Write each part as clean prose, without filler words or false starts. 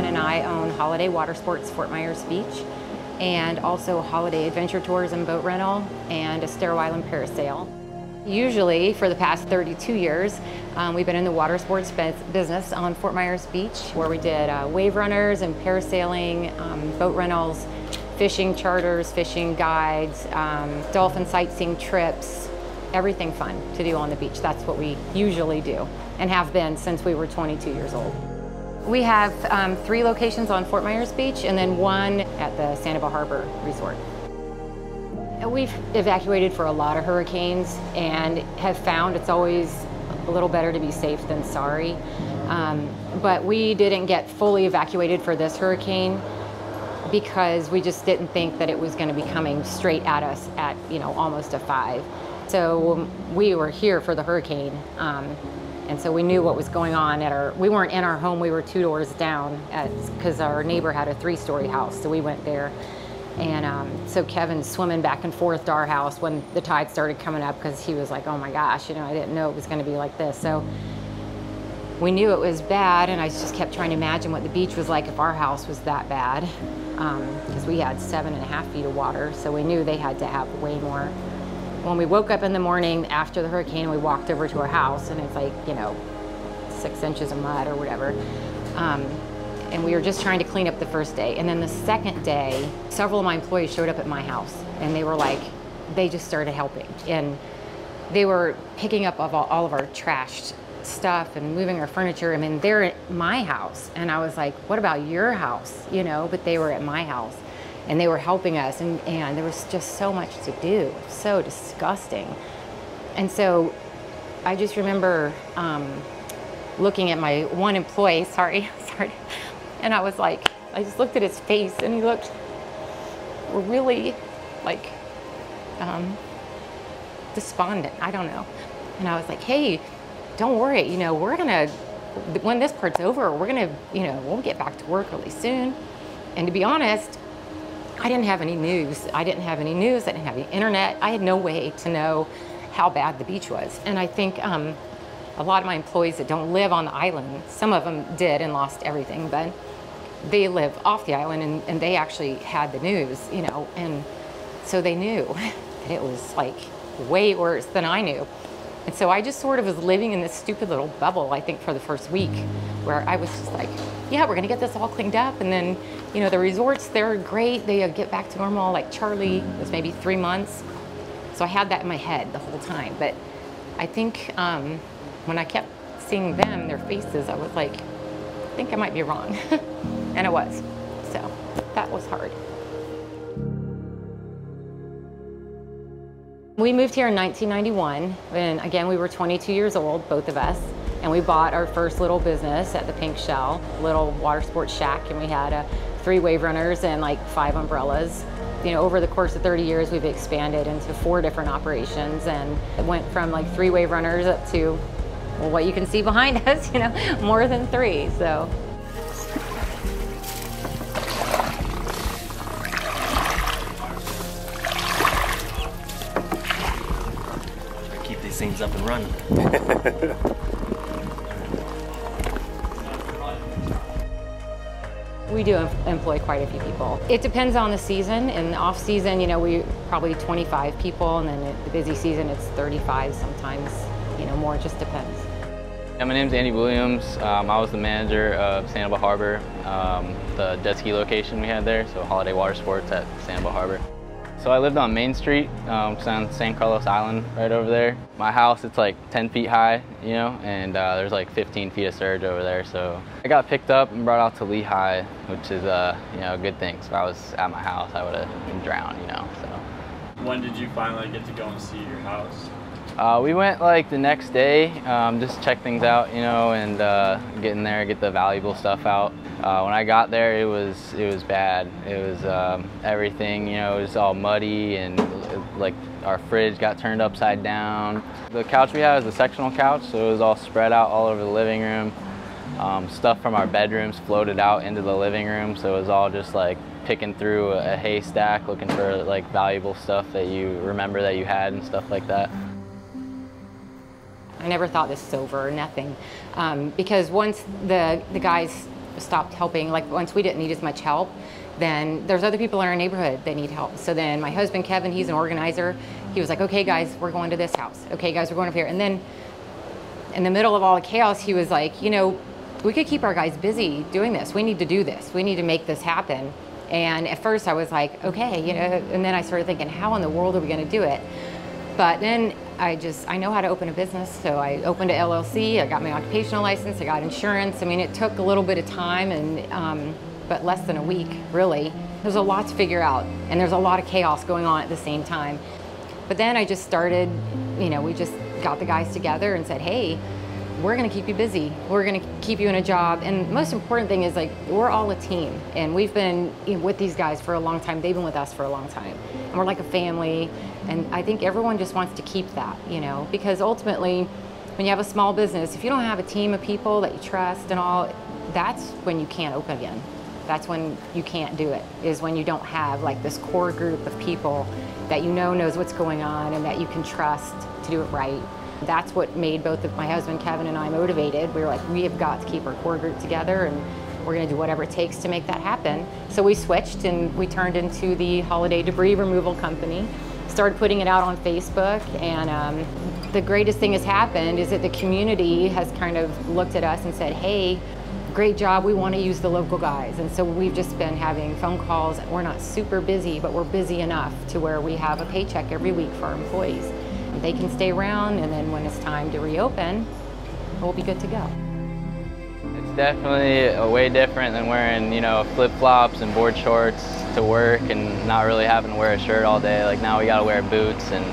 Kevin and I own Holiday Watersports, Fort Myers Beach, and also Holiday Adventure Tours and Boat Rental, and a Estero Island Parasail. Usually, for the past 32 years, we've been in the water sports business on Fort Myers Beach, where we did wave runners and parasailing, boat rentals, fishing charters, fishing guides, dolphin sightseeing trips, everything fun to do on the beach. That's what we usually do and have been since we were 22 years old. We have 3 locations on Fort Myers Beach and then 1 at the Sanibel Harbor Resort. We've evacuated for a lot of hurricanes and have found it's always a little better to be safe than sorry. But we didn't get fully evacuated for this hurricane because we just didn't think that it was going to be coming straight at us at, almost a 5. So we were here for the hurricane. And so we knew what was going on we weren't in our home, we were 2 doors down because our neighbor had a 3-story house, so we went there. And so Kevin's swimming back and forth to our house when the tide started coming up because he was like, oh my gosh, I didn't know it was going to be like this. So we knew it was bad, and I just kept trying to imagine what the beach was like if our house was that bad, because we had 7.5 feet of water, so we knew they had to have way more. When we woke up in the morning after the hurricane, we walked over to our house, and it's like, 6 inches of mud or whatever. And we were just trying to clean up the first day. And then the second day, several of my employees showed up at my house, and they were like, they just started helping. And they were picking up all of our trashed stuff and moving our furniture. I mean, they're at my house. And I was like, what about your house? But they were at my house and they were helping us. And there was just so much to do, so disgusting. And so I just remember looking at my one employee, sorry. And I was like, I just looked at his face and he looked really like despondent, I don't know. And I was like, hey, don't worry, we're gonna, when this part's over, we're gonna, we'll get back to work really soon. And to be honest, I didn't have any news. I didn't have any internet. I had no way to know how bad the beach was. And I think a lot of my employees that don't live on the island, some of them did and lost everything, but they live off the island and they actually had the news, and so they knew that it was like way worse than I knew. And so I just sort of was living in this stupid little bubble, I think, for the first week, where I was just like, yeah, we're gonna get this all cleaned up. And then, the resorts, they're great. They get back to normal. Like Charlie was maybe 3 months. So I had that in my head the whole time. But I think when I kept seeing them, their faces, I was like, I think I might be wrong. And I was. So that was hard. We moved here in 1991, and again, we were 22 years old, both of us, and we bought our first little business at the Pink Shell, little water sports shack, and we had 3 wave runners and like 5 umbrellas. Over the course of 30 years, we've expanded into 4 different operations, and it went from like 3 wave runners up to, well, what you can see behind us, more than 3, so. Things up and running. We do employ quite a few people. It depends on the season. In the off season, we probably 25 people, and then in the busy season, it's 35 sometimes, more, it just depends. Yeah, my name's Andy Williams. I was the manager of Sanibel Harbor, the jet ski location we had there, so Holiday Watersports at Sanibel Harbor. So I lived on Main Street, on San Carlos Island, right over there. My house, it's like 10 feet high, and there's like 15 feet of surge over there. So I got picked up and brought out to Lehigh, which is a good thing. So if I was at my house, I would have been drowned, so. When did you finally get to go and see your house? We went like the next day, just check things out, and get in there, get the valuable stuff out. When I got there, it was bad. It was everything, it was all muddy, and like our fridge got turned upside down. The couch we have is a sectional couch, so it was all spread out all over the living room. Stuff from our bedrooms floated out into the living room, so it was all just like picking through a haystack looking for like valuable stuff that you remember that you had and stuff like that. I never thought this was over, nothing. Because once the guys stopped helping. Like once we didn't need as much help, then there's other people in our neighborhood that need help. So then my husband, Kevin, he's an organizer. He was like, okay guys, we're going to this house. Okay guys, we're going over here. And then in the middle of all the chaos, he was like, you know, we could keep our guys busy doing this. We need to do this. We need to make this happen. And at first I was like, okay, you know, and then I started thinking, how in the world are we gonna do it? But then I know how to open a business. So I opened an LLC, I got my occupational license, I got insurance. I mean, it took a little bit of time, and but less than a week, really. There's a lot to figure out, and there's a lot of chaos going on at the same time. But then I just started, you know, we just got the guys together and said, hey, we're gonna keep you busy. We're gonna keep you in a job. And the most important thing is, like, we're all a team. And we've been with these guys for a long time. They've been with us for a long time. And we're like a family. And I think everyone just wants to keep that, you know, because ultimately, when you have a small business, if you don't have a team of people that you trust and all, that's when you can't open again. That's when you can't do it, is when you don't have like this core group of people that you know knows what's going on and that you can trust to do it right. That's what made both of my husband, Kevin, and I motivated. We were like, we have got to keep our core group together, and we're gonna do whatever it takes to make that happen. So we switched and we turned into the Holiday Debris Removal Company, started putting it out on Facebook, and the greatest thing has happened is that the community has kind of looked at us and said, hey, great job, we want to use the local guys. And so we've just been having phone calls. We're not super busy, but we're busy enough to where we have a paycheck every week for our employees. They can stay around, and then when it's time to reopen, we'll be good to go. It's definitely way different than wearing, you know, flip-flops and board shorts to work and not really having to wear a shirt all day. Like now we gotta wear boots and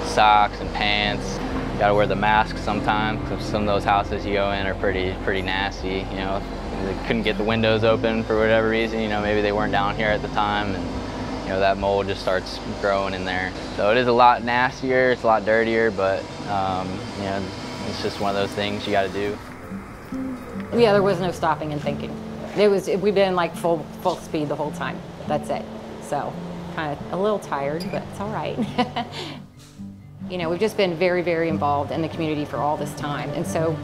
socks and pants. Gotta wear the mask sometimes, because some of those houses you go in are pretty nasty. You know, they couldn't get the windows open for whatever reason. You know, maybe they weren't down here at the time, and you know that mold just starts growing in there. So it is a lot nastier, it's a lot dirtier, but you know, it's just one of those things you got to do. Yeah, there was no stopping and thinking. We've been like full speed the whole time. That's it. So kind of a little tired, but it's all right. You know, we've just been very, very involved in the community for all this time. And so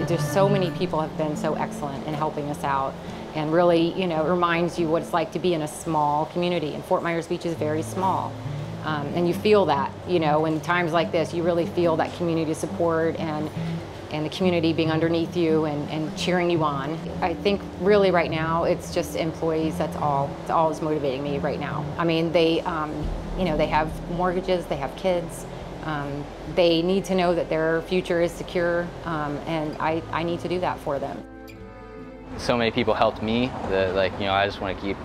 there's so many people have been so excellent in helping us out, and really, you know, it reminds you what it's like to be in a small community. And Fort Myers Beach is very small. And you feel that, you know, in times like this, you really feel that community support and the community being underneath you and cheering you on. I think really right now, it's just employees, that's all. It's all that's motivating me right now. I mean, they, you know, they have mortgages, they have kids. They need to know that their future is secure, and I need to do that for them. So many people helped me that, like, you know, I just want to keep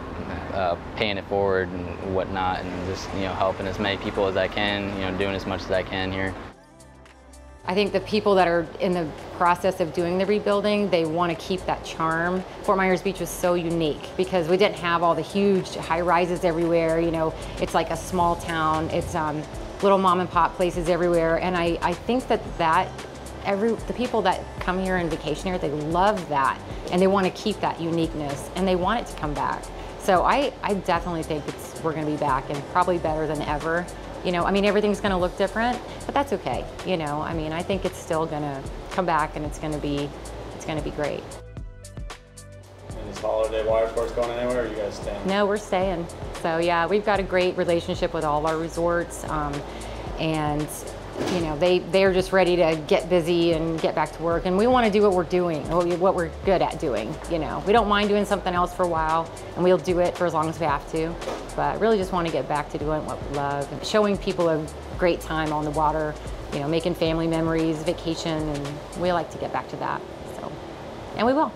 paying it forward and whatnot, and just, you know, helping as many people as I can, you know, doing as much as I can here. I think the people that are in the process of doing the rebuilding, they want to keep that charm. Fort Myers Beach was so unique because we didn't have all the huge high rises everywhere. You know, it's like a small town. It's little mom and pop places everywhere, and I think that the people that come here and vacation here, they love that, and they want to keep that uniqueness, and they want it to come back. So I definitely think we're going to be back, and probably better than ever. You know, I mean, everything's going to look different, but that's okay. You know, I mean, I think it's still going to come back, and it's going to be great. And is Holiday Watersports going anywhere, or are you guys staying? No, we're staying. So yeah, we've got a great relationship with all our resorts, and you know, they're just ready to get busy and get back to work, and we want to do what we're doing, what we're good at doing. You know, we don't mind doing something else for a while, and we'll do it for as long as we have to, but really just want to get back to doing what we love, and showing people a great time on the water, you know, making family memories, vacation, and we like to get back to that. So, and we will.